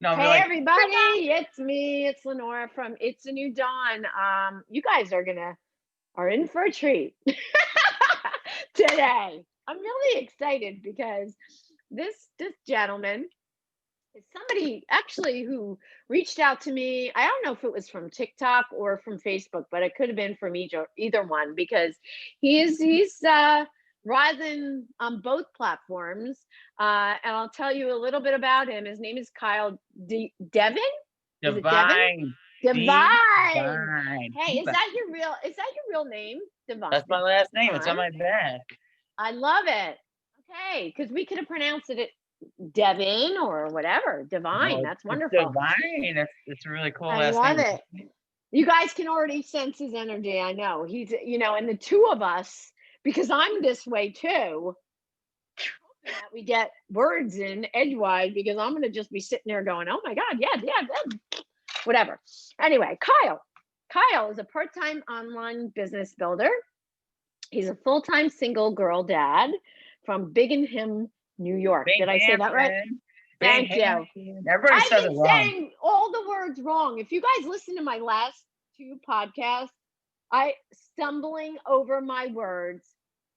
No, I'm Hey like, everybody, it's me. It's Lenora from It's a New Dawn. You guys are in for a treat today. I'm really excited because this gentleman is somebody actually who reached out to me. I don't know if it was from TikTok or from Facebook, but it could have been from either one because he's rising on both platforms. And I'll tell you a little bit about him. His name is Kyle Devin. Is it Devin? Divine, Divine. divine, Hey, divine. is that your real name? That's my last name. It's on Divine. my back. I love it. Okay, because we could have pronounced it Devin or whatever. No, Divine. That's it's wonderful. divine. It's a really cool I last love name. it. You guys can already sense his energy. I know. And the two of us, because I'm this way too, that we get words in edgewise because I'm going to just be sitting there going, oh my God, yeah, whatever. Anyway, Kyle. Kyle is a part time online business builder. He's a full time single girl dad from Binghamton, New York. Did I say that right? Binghamton, Thank you. Binghamton. Everybody I've says it been wrong. saying all the words wrong. If you guys listen to my last two podcasts, I stumbling over my words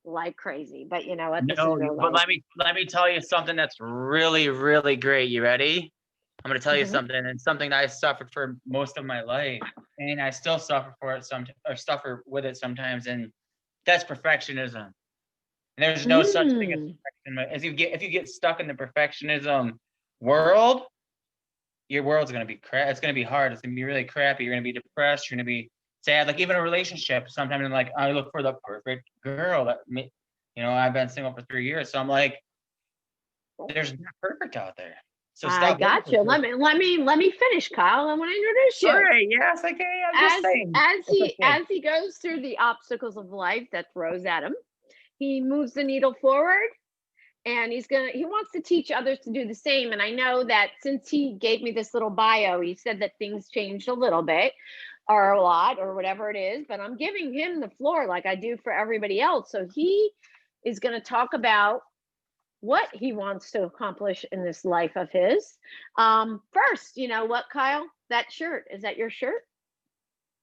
like crazy. But you know what? This is No, real but life. let me tell you something that's really, really great. You ready? I'm going to tell you Mhm. something, and something that I suffered for most of my life, and I still suffer for it or suffer with it sometimes, and that's perfectionism. And there's no such thing as Mm. perfection. If you get stuck in the perfectionism world, your world's gonna be It's gonna be hard. It's gonna be really crappy. You're gonna be depressed. You're gonna be sad. Like even a relationship. Sometimes I'm like, I look for the perfect girl I've been single for 3 years, so I'm like, there's not perfect out there. So I stop looking got for you. perfect. Let me finish, Kyle. I want to introduce All you. right, yes, okay. I'm just As saying. as It's he okay. as he goes through the obstacles of life that throws at him, he moves the needle forward and he wants to teach others to do the same. And I know that since he gave me this little bio, he said that things changed a little bit or a lot or whatever it is, but I'm giving him the floor like I do for everybody else. So he is going to talk about what he wants to accomplish in this life of his. First, you know what, Kyle? That shirt, is that your shirt?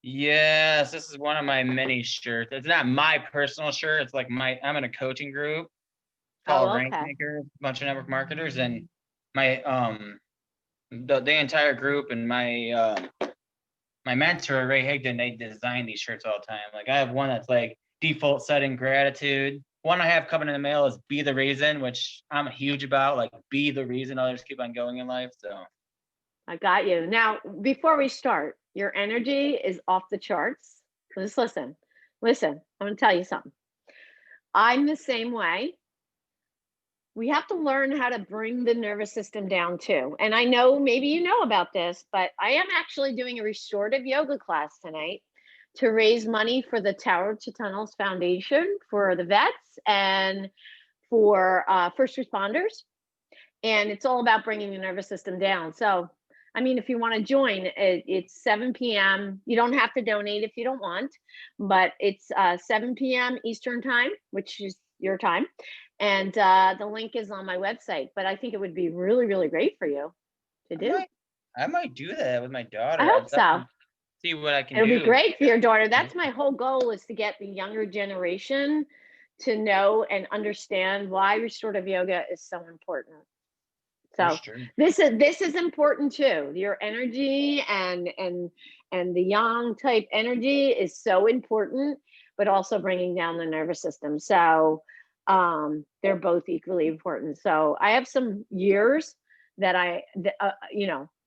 Yes, this is one of my mini shirts. It's not my personal shirt. It's like I'm in a coaching group called Oh, Rank okay. Maker, a bunch of network marketers, and my the entire group and my mentor Ray Higdon, they design these shirts all the time. Like I have one that's like default setting gratitude. One I have coming in the mail is be the reason, which I'm huge about. Like be the reason others keep on going in life. So I got you. Now, before we start, your energy is off the charts. Just listen. Listen, I'm going to tell you something. I'm the same way. We have to learn how to bring the nervous system down too. And I know maybe you know about this, but I am actually doing a restorative yoga class tonight to raise money for the Tower to Tunnels Foundation for the vets and for first responders. And it's all about bringing the nervous system down. So, I mean, if you want to join, it's 7 p.m. You don't have to donate if you don't want, but it's 7 p.m. Eastern time, which is your time. And the link is on my website. But I think it would be really, really great for you to I do. might I might do that with my I daughter. I'll hope so. definitely see what I can It'll be do. great for your daughter. That's my whole goal is to get the younger generation to know and understand why restorative yoga is so important. For So sure. this is important too. Your energy and the yang type energy is so important, but also bringing down the nervous system. So they're both equally important. So I have some years that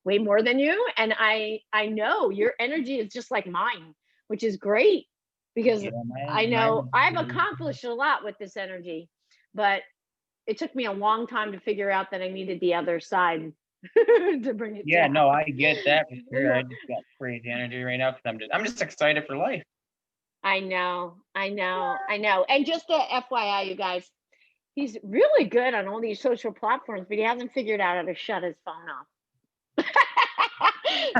way more than you, and I know your energy is just like mine, which is great because Yeah, I my know I've accomplished a lot with this energy, but it took me a long time to figure out that I needed the other side to bring it yeah, down. no, I get that for sure. I just got crazy energy right now because I'm just excited for life. I know. And just a FYI, you guys, he's really good on all these social platforms, but he hasn't figured out how to shut his phone off.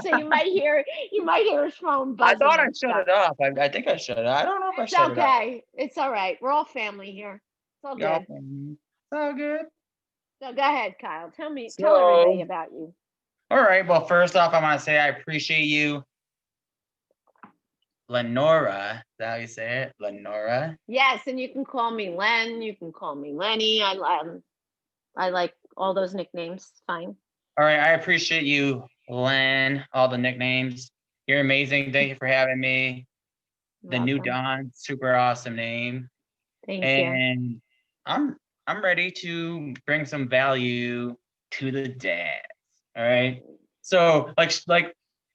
So you might hear his phone I buzzing thought I and shut stuff. it off. I think I shut it. I don't know if I It's shut it off. okay. It's all right. We're all family here. It's all Yeah, good. it's all good. So go ahead, Kyle. Tell So everybody about you. All right. Well, first off, I want to say I appreciate you, Lenora. Is that how you say it? Lenora. Yes, and you can call me Len. You can call me Lenny. I like all those nicknames. Fine. All right. I appreciate you, Len, all the nicknames. You're amazing. Thank you for having me. The new Welcome. Dawn, super awesome name. Thank you. And I'm I'm ready to bring some value to the dads. All right. So like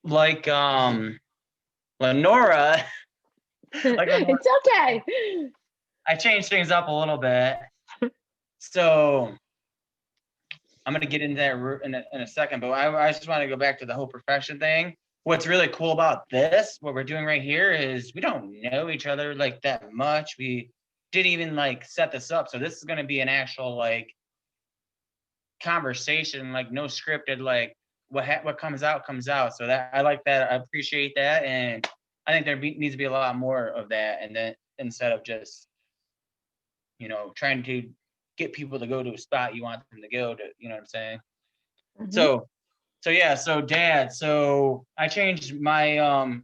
Lenora, like Lenora, It's okay. I changed things up a little bit. So I'm gonna get into that in a second, but I just want to go back to the whole profession thing. What's really cool about this, what we're doing right here, is we don't know each other like that much. We didn't even like set this up, so this is gonna be an actual like conversation, like no scripted, like what comes out comes out. So that I like that. I appreciate that, and I think needs to be a lot more of that, and then instead of just trying to get people to go to a spot you want them to go to. You know what I'm saying? Mhm. So yeah, so dad, so I changed my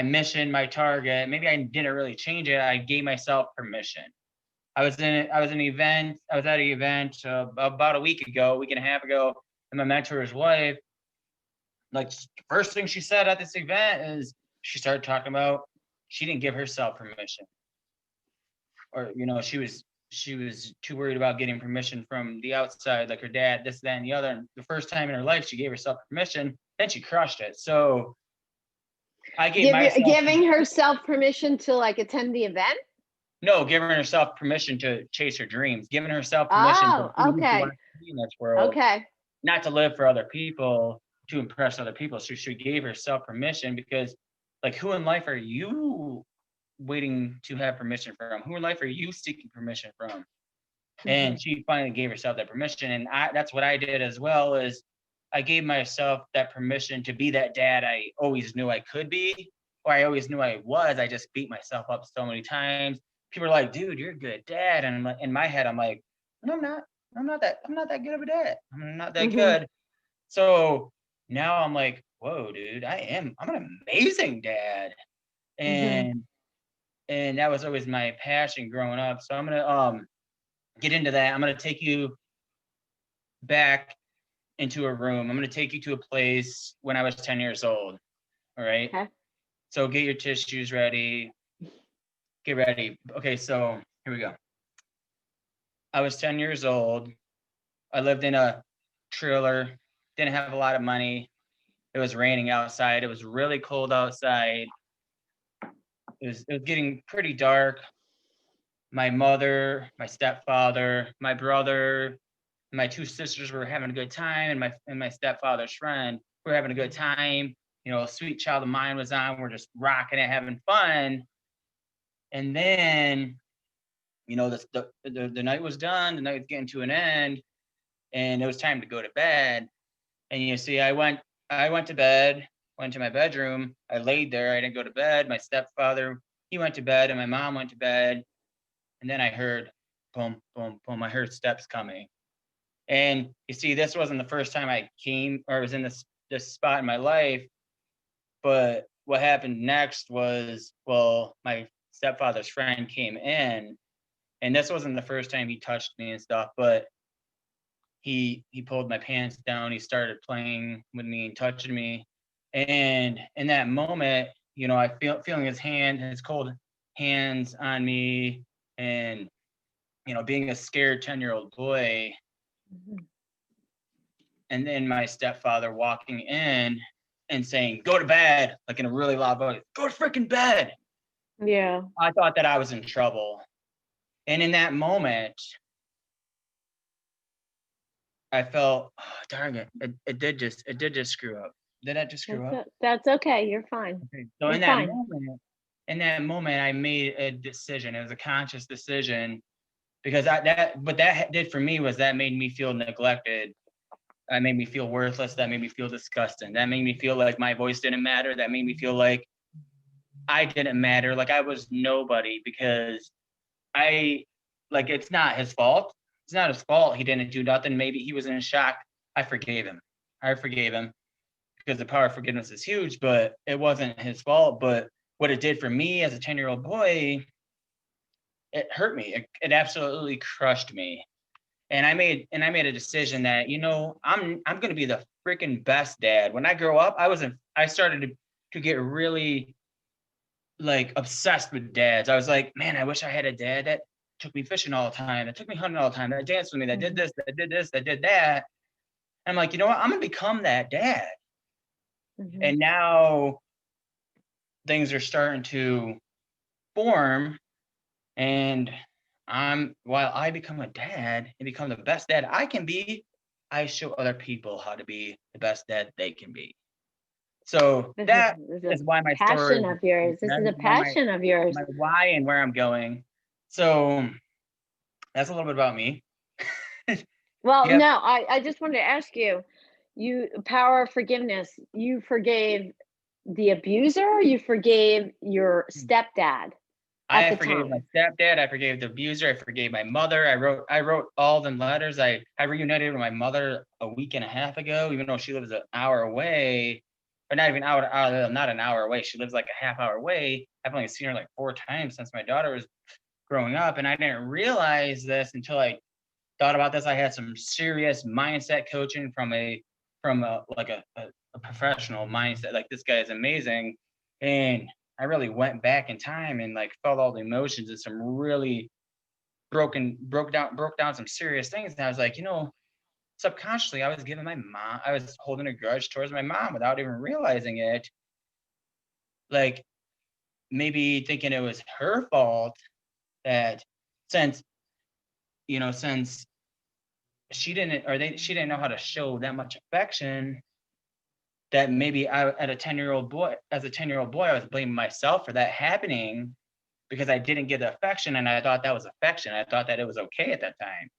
mission, my target. Maybe I didn't really change it. I gave myself permission. I was at an event about a week and a half ago, and my mentor's wife, like, first thing she said at this event is she started talking about she didn't give herself permission, or she was too worried about getting permission from the outside, like her dad, this, that, and the other. And the first time in her life she gave herself permission, then she crushed it. So I gave myself Giving herself permission to like attend the event. no, giving herself permission to chase her dreams, giving herself permission to Oh, be who she okay. wants to be in this world, Okay. not to live for other people, to impress other people. So she gave herself permission because, like, who in life are you waiting to have permission from? Who in life are you seeking permission from? Mm-hmm. And she finally gave herself that permission. And that's what I did as well, is I gave myself that permission to be that dad I always knew I could be, or I always knew I was. I just beat myself up so many times. People are like, dude, you're a good dad. And I'm like, in my head, I'm like, no, I'm not. I'm not that good of a dad. I'm not that Mm-hmm. good. So now I'm like, whoa, dude, I'm an amazing dad. Mm-hmm. And that was always my passion growing up. So I'm gonna get into that. I'm gonna take you back into a room. I'm gonna take you to a place when I was 10 years old. All right. Okay. So get your tissues ready. Get ready. Okay, so here we go. I was 10 years old. I lived in a trailer, didn't have a lot of money. It was raining outside. It was really cold outside. It was getting pretty dark. My mother, my stepfather, my brother, my two sisters were having a good time, and my stepfather's friend were having a good time. Sweet Child of Mine was on. We're just rocking it, having fun. And then, the night was done. The night was getting to an end, and it was time to go to bed. And you see, I went to bed, went to my bedroom. I laid there. I didn't go to bed. My stepfather, he went to bed, and my mom went to bed. And then I heard boom, boom, boom. I heard steps coming. And you see, this wasn't the first time I came or was in this spot in my life. But what happened next was, well, my stepfather's friend came in, and this wasn't the first time he touched me and stuff, but he pulled my pants down. He started playing with me and touching me. And in that moment, I feeling his cold hands on me, and being a scared 10-year-old boy, Mm-hmm. and then my stepfather walking in and saying, "Go to bed," like in a really loud voice, "Go to freaking bed." Yeah. I thought that I was in trouble. And in that moment, I felt, oh, darn it, it did just screw up. Did I just screw up? That's okay. You're fine. Okay. So You're fine. in that moment, I made a decision. It was a conscious decision, because what that did for me was that made me feel neglected. That made me feel worthless. That made me feel disgusting. That made me feel like my voice didn't matter. That made me feel like I didn't matter, like I was nobody, because it's not his fault. It's not his fault he didn't do nothing. Maybe he was in shock. I forgave him. I forgave him because the power of forgiveness is huge, but it wasn't his fault. But what it did for me as a 10-year-old boy, it hurt me. It absolutely crushed me. And I made a decision that, I'm gonna be the freaking best dad. When I grow up, I started to get really like obsessed with dads. I was like, man, I wish I had a dad that took me fishing all the time, that took me hunting all the time, that danced with me, that did this, that did this, that did that. And I'm like, you know what? I'm gonna become that dad. And now things are starting to form, and while I become a dad and become the best dad I can be, I show other people how to be the best dad they can be. So that This is is why my a story, passion of yours. This that is is a why passion of yours. my why and where I'm going. So that's a little bit about me. Well, Yep. no, I just wanted to ask you, power of forgiveness, you forgave the abuser, you forgave your stepdad at I the forgave my time. stepdad. I forgave the abuser. I forgave my mother. I wrote all them letters. I reunited with my mother a week and a half ago, even though she lives an hour away, or not even not an hour away. She lives like a half hour away. I've only seen her like 4 times since my daughter was growing up, and I didn't realize this until I thought about this. I had some serious mindset coaching from like a professional mindset. Like, this guy is amazing, and I really went back in time and like felt all the emotions and some really broke down some serious things. And I was like, subconsciously I was holding a grudge towards my mom without even realizing it. Like, maybe thinking it was her fault, that since since she didn't know how to show that much affection, that maybe as a 10-year-old boy, I was blaming myself for that happening because I didn't get the affection, and I thought that was affection. I thought that it was okay at that time.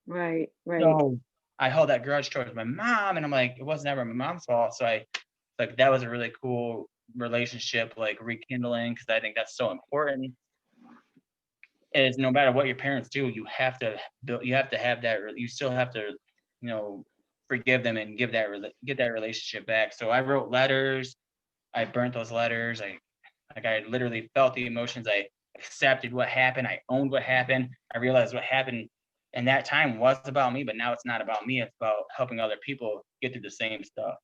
Right, right. So I held that grudge towards my mom, and I'm like, it was never my mom's fault. So that was a really cool relationship, like rekindling, because I think that's so important. Is no matter what your parents do, you have to have that. You still have to, forgive them and get that relationship back. So I wrote letters. I burnt those letters. I literally felt the emotions. I accepted what happened. I owned what happened. I realized what happened in that time was about me, but now it's not about me. It's about helping other people get through the same stuff.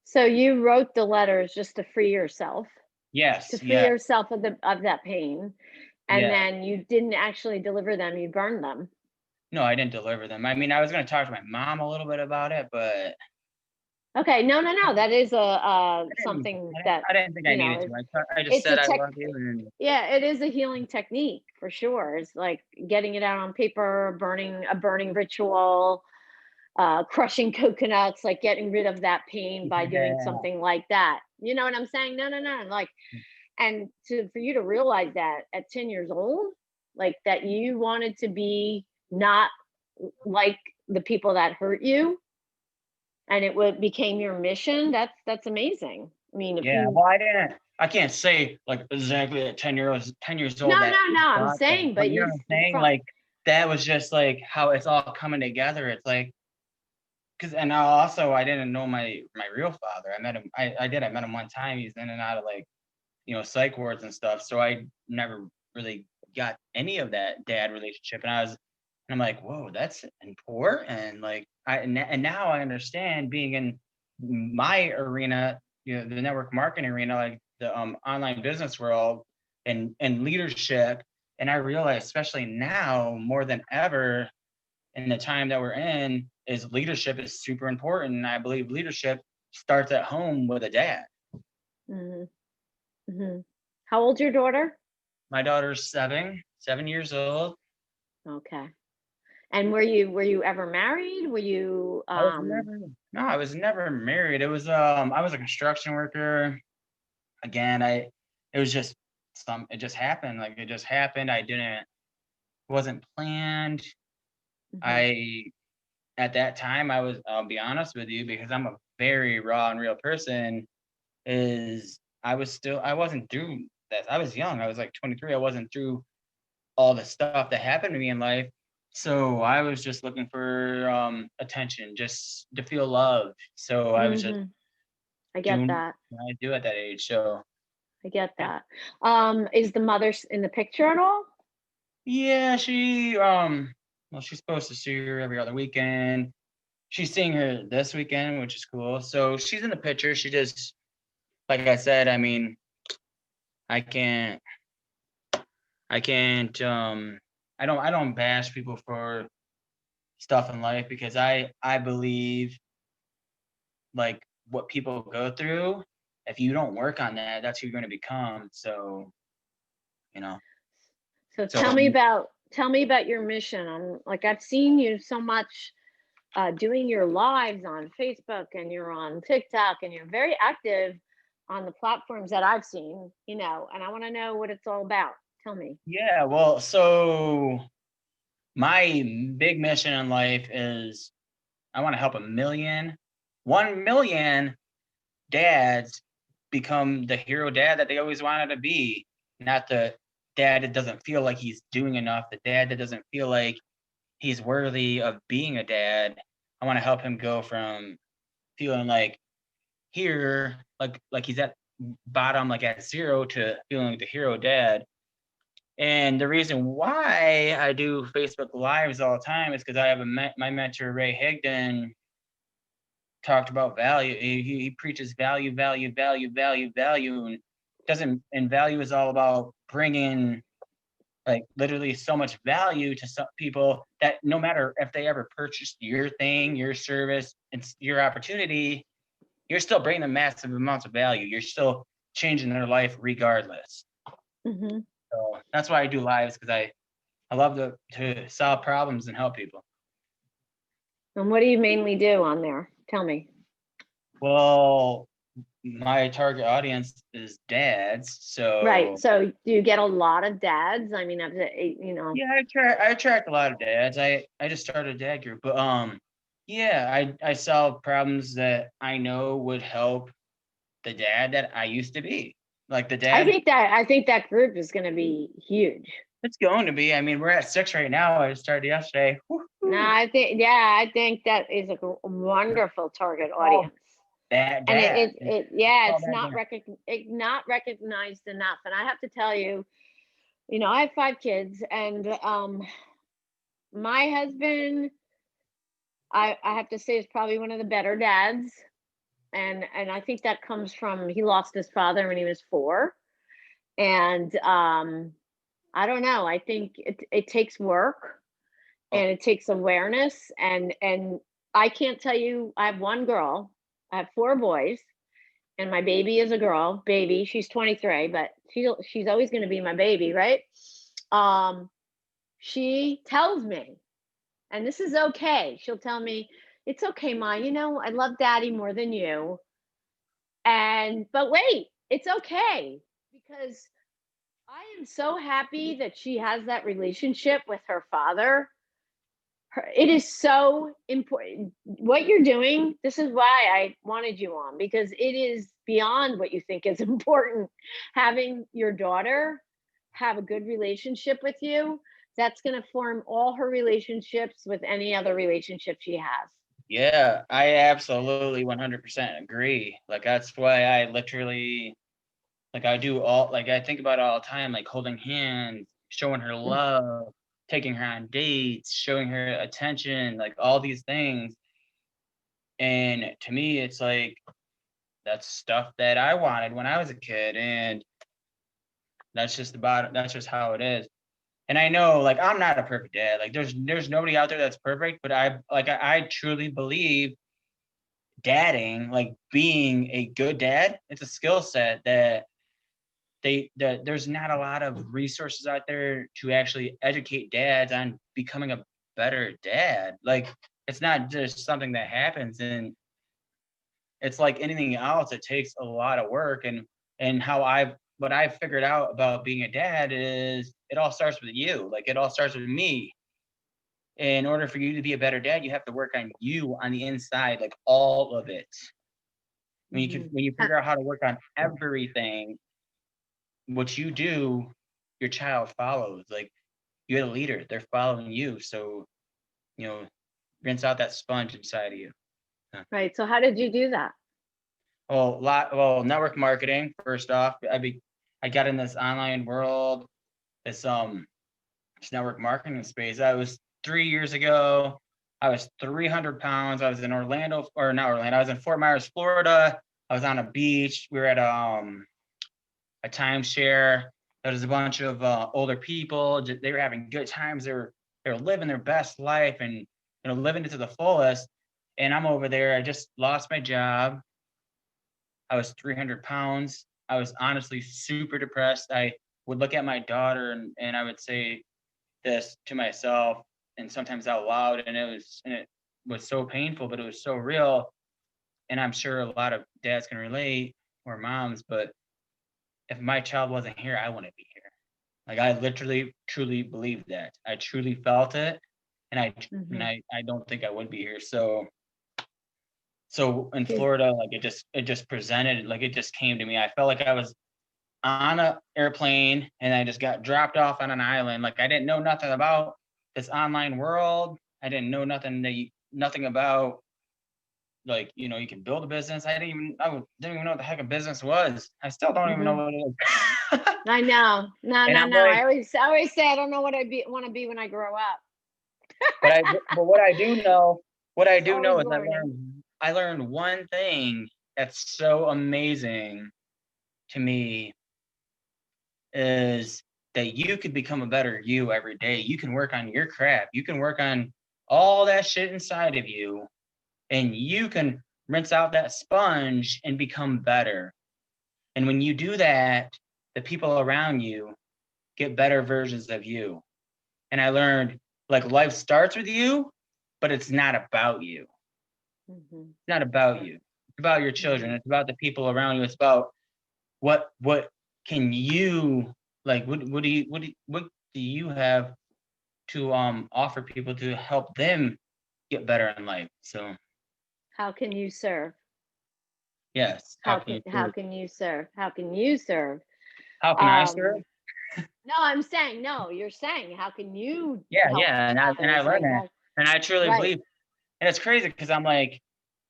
So you wrote the letters just to free yourself, Yes, yeah, of that pain, and yeah. then you didn't actually deliver them, you burned them. No, I didn't deliver them. I mean, I was going to talk to my mom a little bit about it, but Okay, no, no, no, that is I didn't. something that, I didn't think I needed to. I just it's said a I tech love you, and yeah, it is a healing technique for sure. It's like getting it out on paper, burning ritual, crushing coconuts, like getting rid of that pain by doing yeah, something like that. You know what I'm saying? No, no, no. Like, and for you to realize that at 10 years old, like that you wanted to be not like the people that hurt you, and became your mission. That's amazing. I mean, if yeah. you, Well, I can't say like exactly at 10 years no, old that no, no, I'm got that, saying, but but you know you what I'm saying? from Like, that was just like how it's all coming together. It's like, and also I didn't know my real father. I met him. I met him one time. He's in and out of like psych wards and stuff. So I never really got any of that dad relationship. And I'm like, whoa, that's important. Like, and now I understand, being in my arena, the network marketing arena, like the online business world, and leadership. And I realize, especially now more than ever, in the time that we're in, is leadership is super important. And I believe leadership starts at home with a dad. Mhm, mhm. How old's your daughter? My daughter's 7 years old. Okay. And were you ever married? Were you I was never No, I was never married. I was a construction worker. Again, it was just it just happened. Like, it just happened. Wasn't planned. mhm, I At that time, I'll be honest with you, because I'm a very raw and real person, is I wasn't through that. I was young. I was like 23. I wasn't through all the stuff that happened to me in life. So I was just looking for attention, just to feel loved. So I was just I get doing that. what I do at that age. So I get that. Is the mother in the picture at all? yeah, well, she's supposed to see her every other weekend. She's seeing her this weekend, which is cool. So she's in the picture. She just, like I said, I mean, I can't, I can't, I don't bash people for stuff in life because I believe like what people go through. If you don't work on that, that's who you're going to become. So, you know, So so tell me about your mission. I'm like I've seen you so much doing your lives on Facebook and you're on TikTok and you're very active on the platforms that I've seen, and I want to know what it's all about. Tell me. yeah, well, so my big mission in life is I want to help 1 million dads become the hero dad that they always wanted to be, not the dad that doesn't feel like he's doing enough, the dad that doesn't feel like he's worthy of being a dad. I want to help him go from feeling like here, like he's at bottom, like at zero, to feeling like the hero dad. And the reason why I do Facebook Lives all the time is because I have my mentor Ray Higdon talked about value. He preaches value, value, value, value, value, and doesn't. And value is all about bringing like literally so much value to some people that no matter if they ever purchased your thing, your service, it's your opportunity, you're still bringing them massive amounts of value. You're still changing their life regardless. Hmm. So that's why I do lives because I love to solve problems and help people. And what do you mainly do on there? Tell me. Well, my target audience is dads, Right. so So do you get a lot of dads? I mean, yeah, I attract a lot of dads. I just started a dad group, but yeah, I solve problems that I know would help the dad that I used to be. Like the dad, I think that group is going to be huge. it's going to be. I mean, we're at 6 right now. I started yesterday. No, Woo-hoo. I think that is a wonderful target All audience. bad And dad. yeah, All it's bad dad. not recognized enough. And I have to tell you, I have 5 kids, and my husband, I have to say, is probably one of the better dads. And I think that comes from he lost his father when he was 4. And I don't know. I think it takes work Oh, and it takes awareness. And I can't tell you. I have one girl. I have 4 boys, and my baby is a girl. Baby, she's 23, but she's always going to be my baby, right? Um, she tells me, and this is okay. She'll tell me, "It's okay, Ma. I love Daddy more than you." But wait, it's okay because I am so happy that she has that relationship with her father. It is so important. What you're doing, this is why I wanted you on, because it is beyond what you think is important. Having your daughter have a good relationship with you, that's going to form all her relationships with any other relationship she has. yeah, I absolutely 100% agree. Like that's why I literally like I do all like I think about it all the time, like holding hands, showing her love, taking her on dates, showing her attention, like all these things. And to me, it's like that's stuff that I wanted when I was a kid, and that's just how it is. And I know like I'm not a perfect dad. Like there's nobody out there that's perfect, but I truly believe dadding, like being a good dad, it's a skill set that there's not a lot of resources out there to actually educate dads on becoming a better dad. Like it's not just something that happens, and it's like anything else, it takes a lot of work. And what I've figured out about being a dad is it all starts with you. Like it all starts with me. In order for you to be a better dad, you have to work on you on the inside, like all of it. Mhm. When you figure out how to work on everything, what you do, your child follows. Like you had a leader. They're following you. So, rinse out that sponge inside of you. Right. So how did you do that? Well, network marketing, first off. I got in this online world, this network marketing space. I was 3 years ago. I was 300 pounds. I was in Orlando, or not Orlando. I was in Fort Myers, Florida. I was on a beach. We were at a timeshare. There was a bunch of older people. They were having good times. They were living their best life and living it to the fullest. And I'm over there. I just lost my job. I was 300 pounds. I was honestly super depressed. I would look at my daughter and I would say this to myself and sometimes out loud, and it was so painful, but it was so real. And I'm sure a lot of dads can relate, or moms, but if my child wasn't here, I wouldn't be here. Like, I literally truly believe that. I truly felt it, and I don't think I would be here. So in Florida, like, it just presented, like, it just came to me. I felt like I was on an airplane and I just got dropped off on an island. Like, I didn't know nothing about this online world. I didn't know nothing about, like, you can build a business. I didn't even know what the heck a business was. I still don't even know what it is. I know. No. Like, I always say I don't know what want to be when I grow up. but what I do know is learning. I learned one thing that's so amazing to me, is that you could become a better you every day. You can work on your craft. You can work on all that shit inside of you, and you can rinse out that sponge and become better. And when you do that, the people around you get better versions of you. And I learned, like, life starts with you, but it's not about you. It's not about you. It's about your children. It's about the people around you. It's about what can you, like, what do you have to offer people to help them get better in life? So how can you serve? Yes. How can you serve? How can you serve? How can I serve? No, I'm saying, no, you're saying, how can you Yeah, help and I learned like that. And I truly right. believe, and it's crazy because I'm like,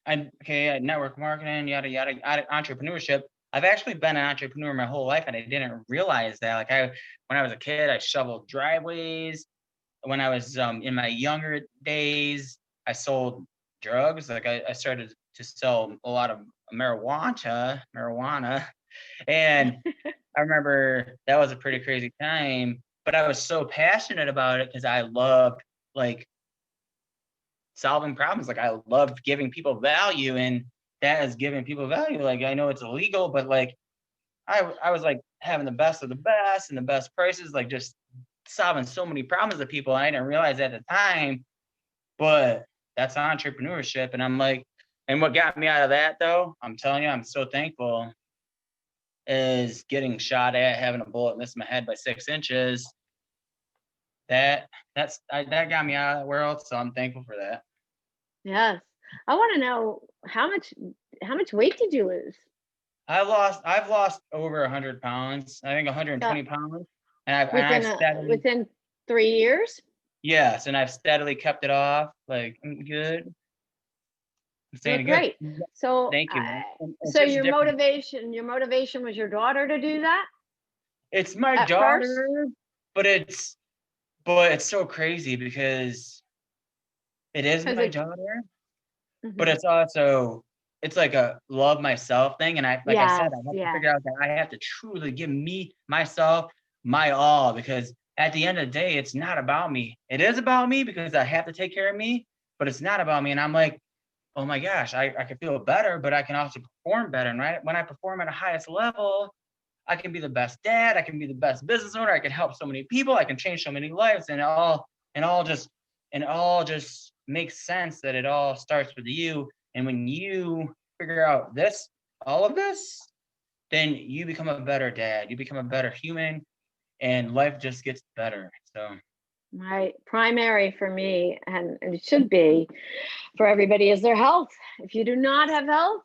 network marketing, yada yada, entrepreneurship. I've actually been an entrepreneur my whole life, and I didn't realize that. Like, when I was a kid, I shoveled driveways. When I was in my younger days, I sold drugs. Like, I started to sell a lot of marijuana, and I remember that was a pretty crazy time. But I was so passionate about it because I loved, like, solving problems. Like, I loved giving people value, and that is giving people value. Like, I know it's illegal, but, like, I was, like, having the best of the best and the best prices, like, just solving so many problems of people. I didn't realize at the time, but that's entrepreneurship. And I'm like, and what got me out of that, though, I'm telling you, I'm so thankful, is getting shot at, having a bullet miss my head by 6 inches. That got me out of that world, so I'm thankful for that. Yes. I want to know how much weight did you lose? I've lost over 100 pounds. I think 120 pounds. And within 3 years? Yes, and I've steadily kept it off. Like, I'm good. You're great. So thank you. So your motivation was your daughter to do that? It's my daughter, but it's so crazy because it is my daughter, but it's also, it's like a love myself thing. And I said, I have to figure out that I have to truly give myself my all, because at the end of the day, it's not about me. It is about me because I have to take care of me, but it's not about me. And I'm like, oh my gosh, I can feel better, but I can also perform better. And when I perform at a highest level, I can be the best dad. I can be the best business owner. I can help so many people. I can change so many lives, and it all just makes sense that it all starts with you. And when you figure out all of this, then you become a better dad. You become a better human, and life just gets better. So. Right. Primary for me, and it should be for everybody, is their health. If you do not have health,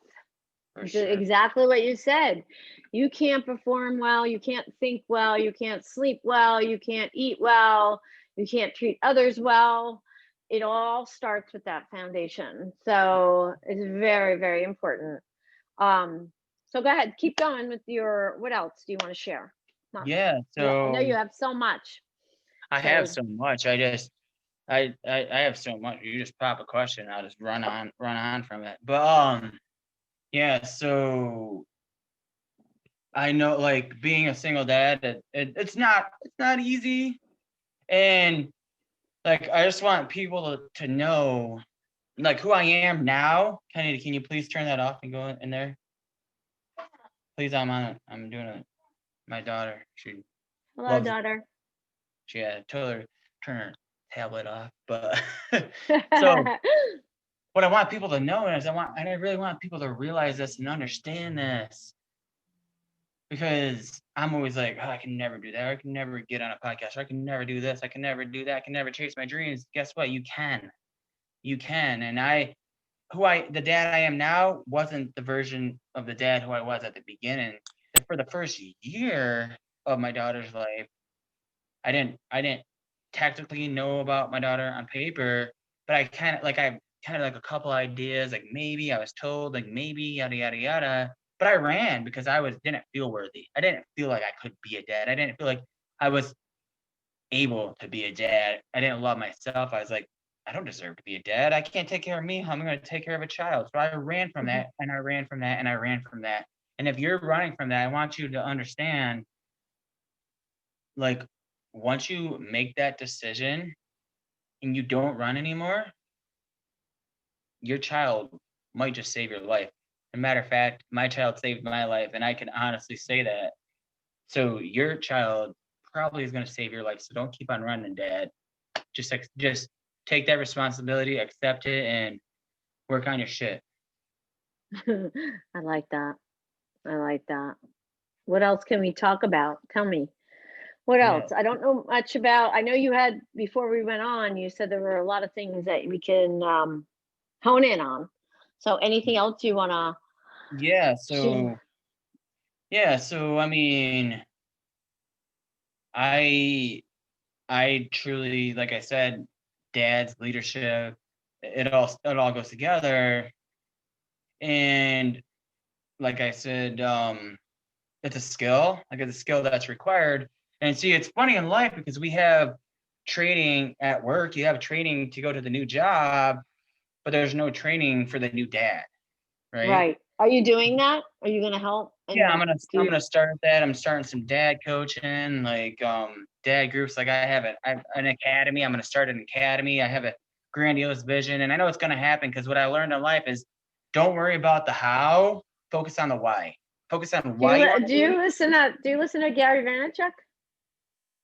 exactly what you said, you can't perform well, you can't think well, you can't sleep well, you can't eat well, you can't treat others well. It all starts with that foundation. So it's very, very important. So go ahead, keep going with your, what else do you want to share? Come on. Yeah, Yeah, I know you so have so much. I have So so much. I have so much. You just pop a question, I'll just run on from it. But yeah, so I know, like, being a single dad, it's not easy. And like, I just want people to know, like, who I am now. Kennedy, can you please turn that off and go in there? Please, I'm doing it. My daughter, she hello, loves it. daughter. She had told her turn her tablet off. But so what I want people to know is I really want people to realize this and understand this. Because I'm always like, oh, I can never do that. Or I can never get on a podcast. Or I can never do this. I can never do that. I can never chase my dreams. Guess what? You can. You can. And the dad I am now wasn't the version of the dad who I was at the beginning. For the first year of my daughter's life, I didn't tactically know about my daughter on paper, but I kind of like a couple ideas, like maybe I was told, like maybe yada yada yada. But I ran because didn't feel worthy. I didn't feel like I could be a dad. I didn't feel like I was able to be a dad. I didn't love myself. I was like, I don't deserve to be a dad. I can't take care of me. How am I going to take care of a child? So I ran from that, and I ran from that, and I ran from that. And if you're running from that, I want you to understand, like, once you make that decision and you don't run anymore, your child might just save your life. As a matter of fact, my child saved my life, and I can honestly say that. So your child probably is going to save your life. So don't keep on running, Dad. Just take that responsibility, accept it, and work on your shit. I like that. I like that. What else can we talk about? Tell me. What Yeah. else? I don't know much about. I know you had, before we went on, you said there were a lot of things that we can hone in on. So anything else you want to Yeah. share? So I mean, I truly, like I said, dad's leadership, it all goes together. And like I said, it's a skill, like it's a skill that's required. And see, it's funny in life because we have training at work, you have training to go to the new job, but there's no training for the new dad, right? Right. Are you doing that? Are you going to help? Yeah, And I'm do gonna start that. I'm starting some dad coaching, like dad groups. Like I have an academy. I'm gonna start an academy. I have a grandiose vision, and I know it's gonna happen because what I learned in life is don't worry about the how, focus on the why. Focus on why you want to do do you it. listen to Gary Vaynerchuk?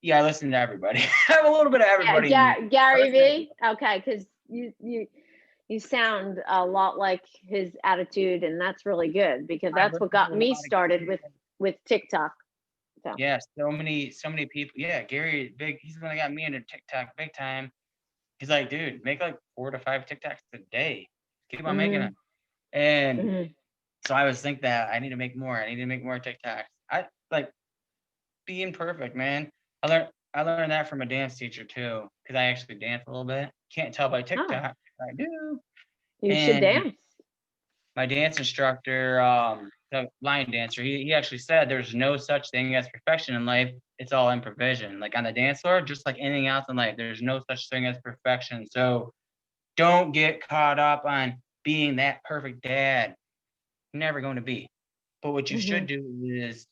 Yeah, I listen to everybody. I have a little bit of Yeah, everybody in me. Gary V. Okay, because you sound a lot like his attitude, and that's really good because I that's what listen to got a me lot started with TikTok. So yeah, so many people. Yeah, Gary, he's the one that got me into TikTok big time. He's like, dude, make like 4 to 5 TikToks a day. Keep on making them. And so I was thinking that I need to make more. I need to make more TikToks. I like being perfect, man. I learned that from a dance teacher too, because I actually dance a little bit. Can't tell by TikTok. I do. you should And dance. my dance instructor, the line dancer, he actually said there's no such thing as perfection in life. It's all improvisation. Like on the dance floor, just like anything else in life, there's no such thing as perfection. So don't get caught up on being that perfect dad. You're never going to be. But what you should do is,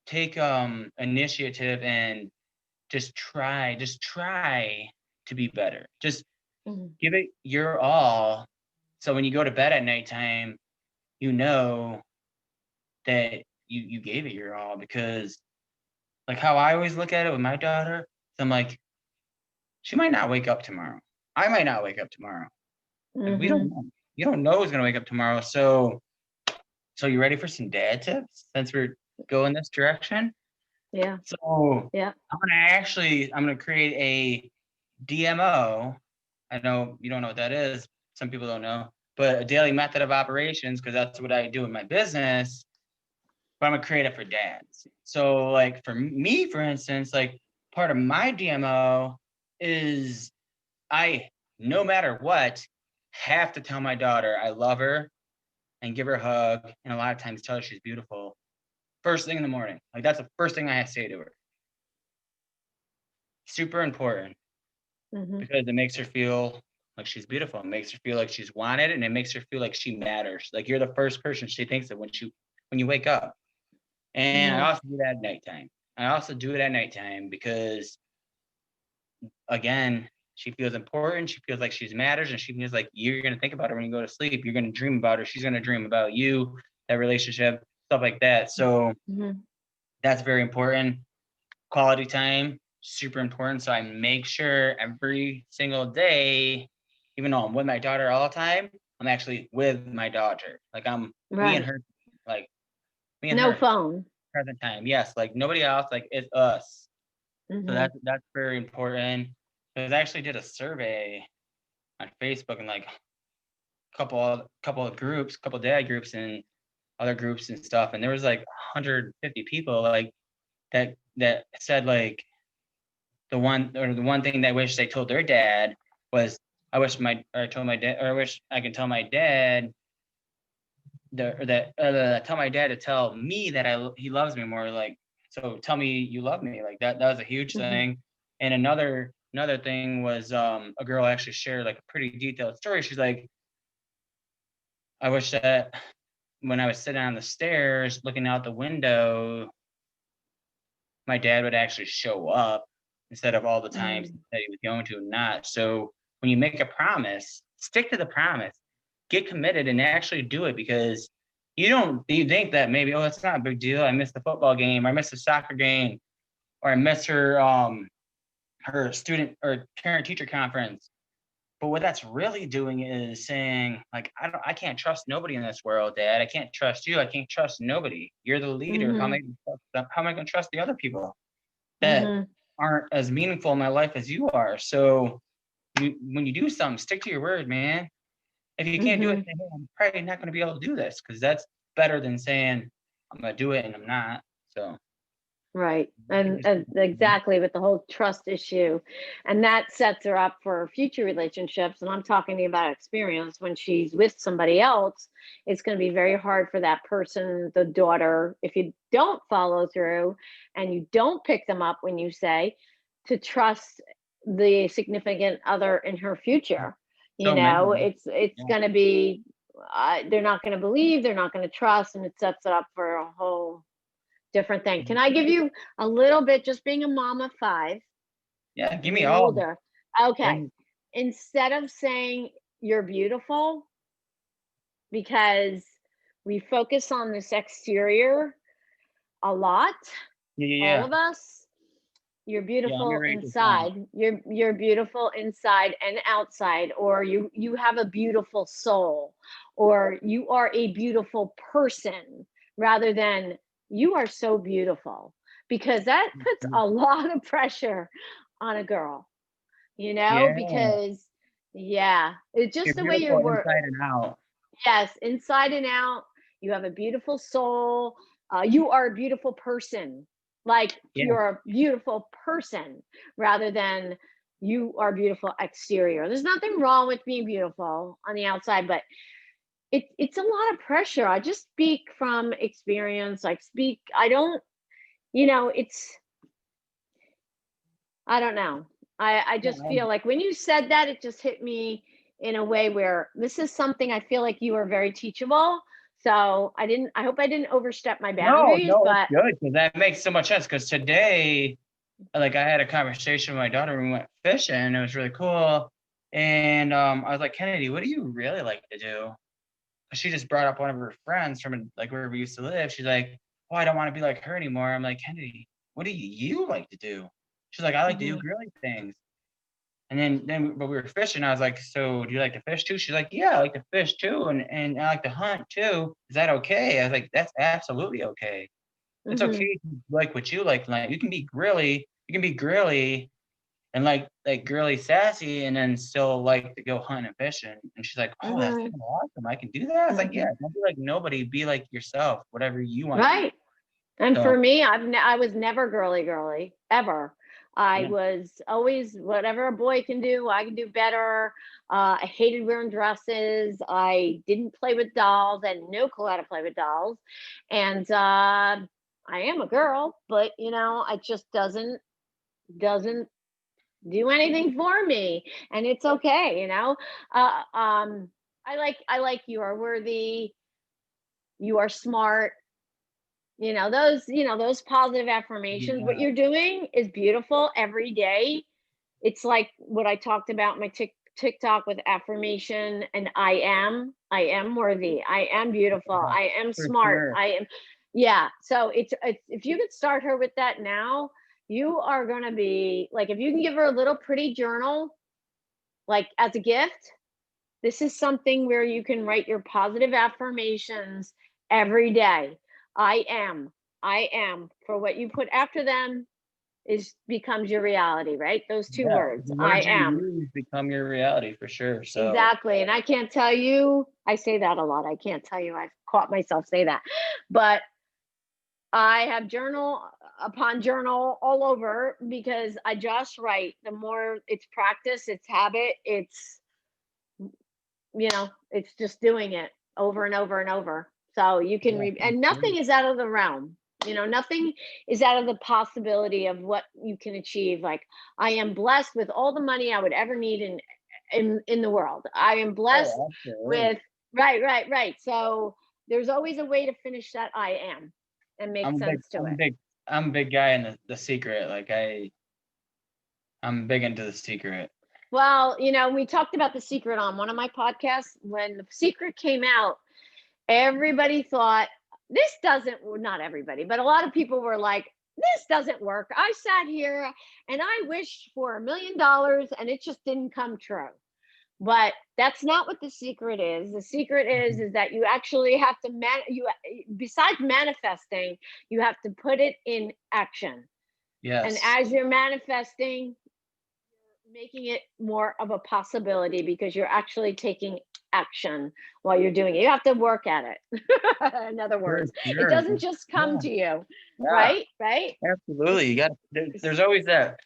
take initiative and just try to be better. Just give it your all. So when you go to bed at nighttime, you know that you gave it your all. Because like how I always look at it with my daughter, I'm like, she might not wake up tomorrow. I might not wake up tomorrow. Like we don't know. You don't know who's gonna wake up tomorrow. So you ready for some dad tips since we're going this direction? Yeah. So Yeah. I'm gonna create a DMO. I know you don't know what that is. Some people don't know, but a daily method of operations, because that's what I do in my business. But I'm gonna create it for dads. So like for me, for instance, like part of my DMO is I, no matter what, have to tell my daughter I love her and give her a hug, and a lot of times tell her she's beautiful first thing in the morning. Like, that's the first thing I have to say to her. Super important, because it makes her feel like she's beautiful. It makes her feel like she's wanted, and it makes her feel like she matters. Like, you're the first person she thinks of when you wake up. And I also do that at nighttime. I also do it at nighttime because, again, she feels important. She feels like she's matters, and she feels like you're going to think about her when you go to sleep. You're going to dream about her. She's going to dream about you, that relationship, stuff like that. So that's very important. Quality time, super important. So I make sure every single day, even though I'm with my daughter all the time, I'm actually with my daughter. Like, I'm me and her, like me and her. No phone. Present time. Yes, like nobody else, like it's us. So that's very important. Because I actually did a survey on Facebook and like a couple of groups, couple dad groups and other groups and stuff, and there was like 150 people like that said like the one thing they wish they told their dad was, I wish I wish I could tell my dad tell my dad to tell me that he loves me more. Like, so tell me you love me. Like, that was a huge thing. And another thing was a girl actually shared like a pretty detailed story. She's like, I wish that when I was sitting on the stairs looking out the window, my dad would actually show up instead of all the times that he was going to not. So when you make a promise, stick to the promise, get committed and actually do it, because you think that maybe, oh, it's not a big deal. I missed the football game, or I missed the soccer game, or I missed her student or parent teacher conference. But what that's really doing is saying, like, I can't trust nobody in this world, Dad. I can't trust you. I can't trust nobody. You're the leader. How am I going to trust the other people that aren't as meaningful in my life as you are? So when you do something, stick to your word, man. If you can't do it, say, hey, I'm probably not going to be able to do this, because that's better than saying I'm going to do it and I'm not. So. Right. And exactly, with the whole trust issue. And that sets her up for future relationships. And I'm talking to you about experience. When she's with somebody else, it's going to be very hard for that person, the daughter, if you don't follow through and you don't pick them up when you say, to trust the significant other in her future. It's going to be, they're not going to believe, they're not going to trust, and it sets it up for a whole different thing. Can I give you a little bit, just being a mom of 5? Yeah, give me all. Older. Okay. Instead of saying you're beautiful, because we focus on this exterior a lot, all of us, you're beautiful inside. You're beautiful inside and outside, or you have a beautiful soul, or you are a beautiful person, rather than you are so beautiful, because that puts a lot of pressure on a girl, because it's just the way you're inside and out. Yes, inside and out. You have a beautiful soul. You are a beautiful person. Like, you're a beautiful person, rather than you are beautiful exterior. There's nothing wrong with being beautiful on the outside, but it's a lot of pressure. I just speak from experience. I don't know. I just feel like when you said that, it just hit me in a way where this is something I feel like you are very teachable. So I hope I didn't overstep my boundaries. No, but it's good, because that makes so much sense. Because today, like, I had a conversation with my daughter when we went fishing, and it was really cool. And I was like, Kennedy, what do you really like to do? She just brought up one of her friends from like where we used to live. She's like, oh, I don't want to be like her anymore. I'm like, Kennedy, what do you like to do? She's like, I like to do girly things. And then but we were fishing. I was like, so do you like to fish too? She's like, yeah, I like to fish too, and I like to hunt too. Is that okay? I was like, that's absolutely okay. It's okay to like what you like. Like, you can be grilly, and like girly sassy, and then still like to go hunt and fishing. And she's like, oh, that's kind of awesome. I can do that. I was like, yeah, don't be like nobody. Be like yourself, whatever you want. Right. And for me, I was never girly ever. I was always, whatever a boy can do, I can do better. I hated wearing dresses. I didn't play with dolls. I had no clue how to play with dolls. And I am a girl, but it just doesn't do anything for me, and it's okay. I like you are worthy, you are smart, those positive affirmations. What Yeah. you're doing is beautiful every day. It's like what I talked about in my TikTok with affirmation, and I am worthy, I am beautiful, Yeah, I am for smart, sure. I am. Yeah, so it's if you could start her with that now, you are going to be like, if you can give her a little pretty journal, like as a gift, this is something where you can write your positive affirmations every day. I am. I am. For what you put after them is becomes your reality, right? Those two Yeah, words. the I words you am. use become your reality for sure. So Exactly. And I can't tell you, I say that a lot. I can't tell you, I've caught myself say that. But I have journal upon journal all over because I just write. The more it's practice, it's habit, it's just doing it over and over and over. So you can yeah, for and sure. nothing is out of the realm. Nothing is out of the possibility of what you can achieve. Like, I am blessed with all the money I would ever need in the world. I am blessed Oh, absolutely. with right. So there's always a way to finish that I am and make I'm a big, sense to I'm a it. big, I'm a big guy in the secret. Like I'm big into the secret. Well, we talked about The Secret on one of my podcasts. When The Secret came out, everybody thought, this doesn't, well, not everybody, but a lot of people were like, this doesn't work. I sat here and I wished for $1 million and it just didn't come true. But that's not what The Secret is. The secret is that you actually have to besides manifesting, you have to put it in action. And Yes. as you're manifesting, making it more of a possibility because you're actually taking action while you're doing it. You have to work at it. In other For words, it sure. doesn't just come Yeah. to you, Yeah. right? Right? Absolutely. It's, There's always that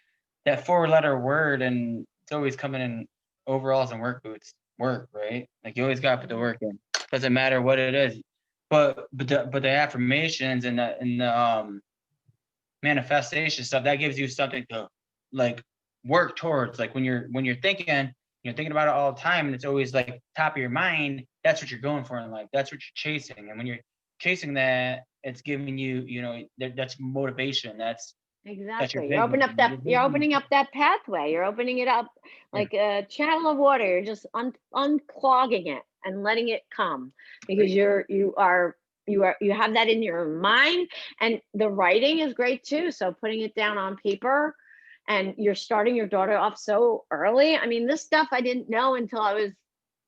four-letter word, and it's always coming in overalls and work boots. Work, right? Like you always gotta put the work in. Doesn't matter what it is. But the affirmations and the manifestation stuff, that gives you something to like work towards. Like when you're thinking about it all the time, and it's always like top of your mind. That's what you're going for in life. That's what you're chasing. And when you're chasing that, it's giving you, that's motivation. That's your exactly. You're opening up vision. that Your you're vision. opening up that pathway. You're opening it up like a channel of water. You're just unclogging it and letting it come because you have that in your mind, and the writing is great too. So putting it down on paper, and you're starting your daughter off so early. I mean, this stuff I didn't know until I was,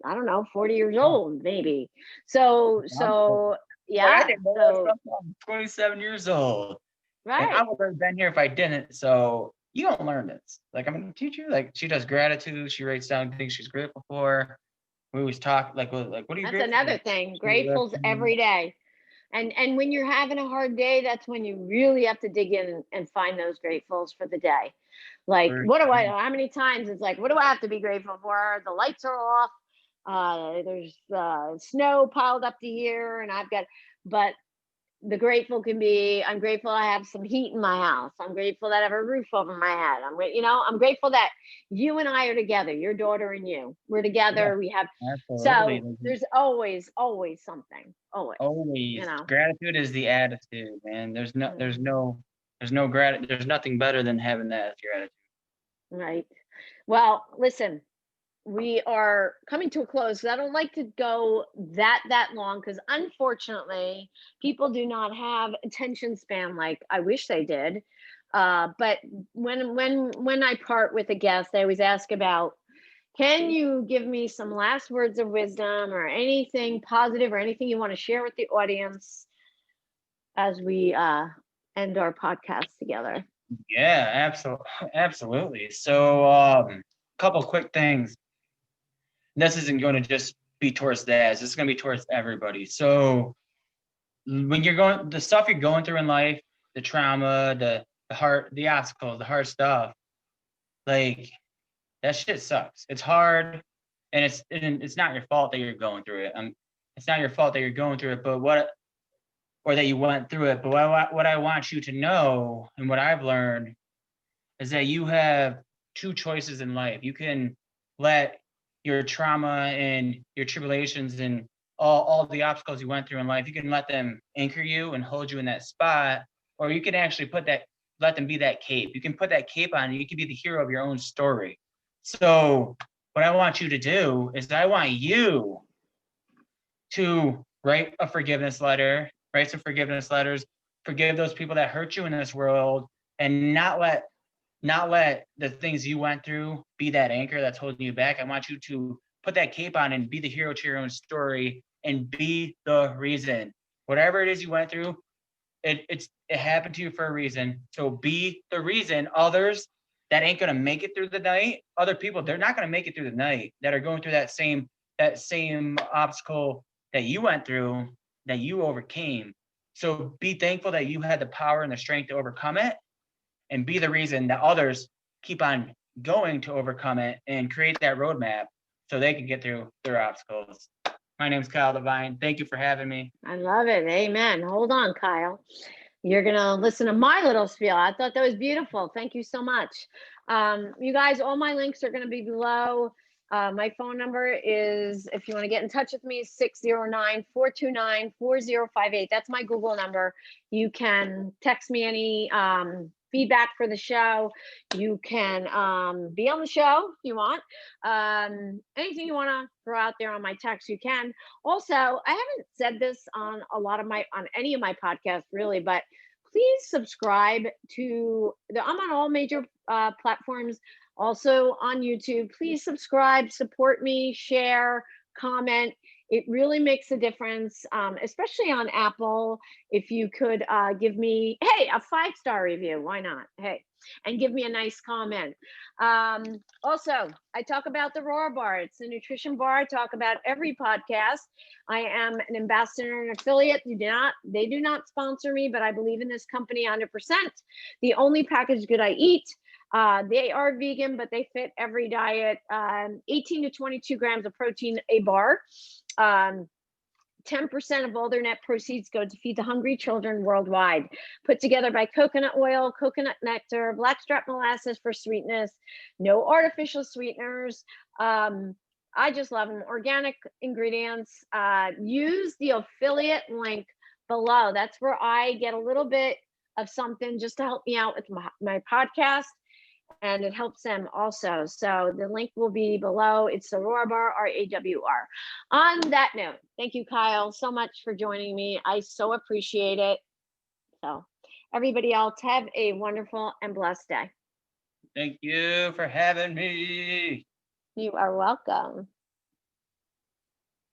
I don't know, 40 years Oh, old, maybe. So like I yeah. didn't know that So stuff till I'm 27 years old. And I right. would have been here if I didn't. So you don't learn this. Like I'm gonna teach you. Like she does gratitude. She writes down things she's grateful for. We always talk like what are you That's grateful for? another thing. She lives Grateful's every day. And when you're having a hard day, that's when you really have to dig in and find those gratefuls for the day. Like, for how many times it's like, what do I have to be grateful for? The lights are off. There's snow piled up to here, and but the grateful can be, I'm grateful I have some heat in my house. I'm grateful that I have a roof over my head. I'm grateful that you and I are together, your daughter and you. We're yeah, together. We have, absolutely. so there's always something. Always, you Always know. gratitude is the attitude, man. Mm, There's nothing better than having that as your attitude. right. Well, listen, we are coming to a close. I don't like to go that long because unfortunately, people do not have attention span like I wish they did. But when I part with a guest, I always ask about, can you give me some last words of wisdom or anything positive or anything you want to share with the audience as we end our podcast together? Yeah, absolutely. So, couple quick things. This isn't going to just be towards dads. This is going to be towards everybody. So, when the stuff you're going through in life, the trauma, the obstacles, the hard stuff, like that shit sucks. It's hard, and it's not your fault that you're going through it. It's not your fault that you're going through it, or that you went through it. But what I want you to know, and what I've learned, is that you have two choices in life. You can let your trauma and your tribulations and all the obstacles you went through in life, you can let them anchor you and hold you in that spot, or you can actually let them be that cape. You can put that cape on and you can be the hero of your own story. So what I want you to do is I want you to write a forgiveness letter, write some forgiveness letters, forgive those people that hurt you in this world, and not let the things you went through be that anchor that's holding you back. I want you to put that cape on and be the hero to your own story and be the reason. Whatever it is you went through, it happened to you for a reason. So be the reason. Others that ain't gonna make it through the night, other people, they're not gonna make it through the night, that are going through that same obstacle that you went through, that you overcame. So be thankful that you had the power and the strength to overcome it, and be the reason that others keep on going to overcome it and create that roadmap so they can get through their obstacles. My name's Kyle Devine. Thank you for having me. I love it. Amen. Hold on, Kyle. You're going to listen to my little spiel. I thought that was beautiful. Thank you so much. You guys, all my links are going to be below. My phone number is, if you want to get in touch with me, 609-429-4058. That's my Google number. You can text me any feedback for the show. You can be on the show if you want. Anything you want to throw out there on my text, you can. Also, I haven't said this on any of my podcasts really, but please subscribe to I'm on all major platforms, also on YouTube. Please subscribe, support me, share, comment. It really makes a difference, especially on Apple. If you could give me, hey, a 5-star review, why not? Hey, and give me a nice comment. Also, I talk about the Rawr bar. It's a nutrition bar. I talk about every podcast. I am an ambassador and affiliate. They do not sponsor me, but I believe in this company 100%. The only packaged good I eat. They are vegan, but they fit every diet. 18 to 22 grams of protein a bar. 10% of all their net proceeds go to feed the hungry children worldwide. Put together by coconut oil, coconut nectar, blackstrap molasses for sweetness, no artificial sweeteners. I just love them. Organic ingredients. Use the affiliate link below. That's where I get a little bit of something just to help me out with my podcast. And it helps them also. So the link will be below. It's the Rawr bar, RAWR. On that note, thank you, Kyle, so much for joining me. I so appreciate it. So everybody else, have a wonderful and blessed day. Thank you for having me. You are welcome.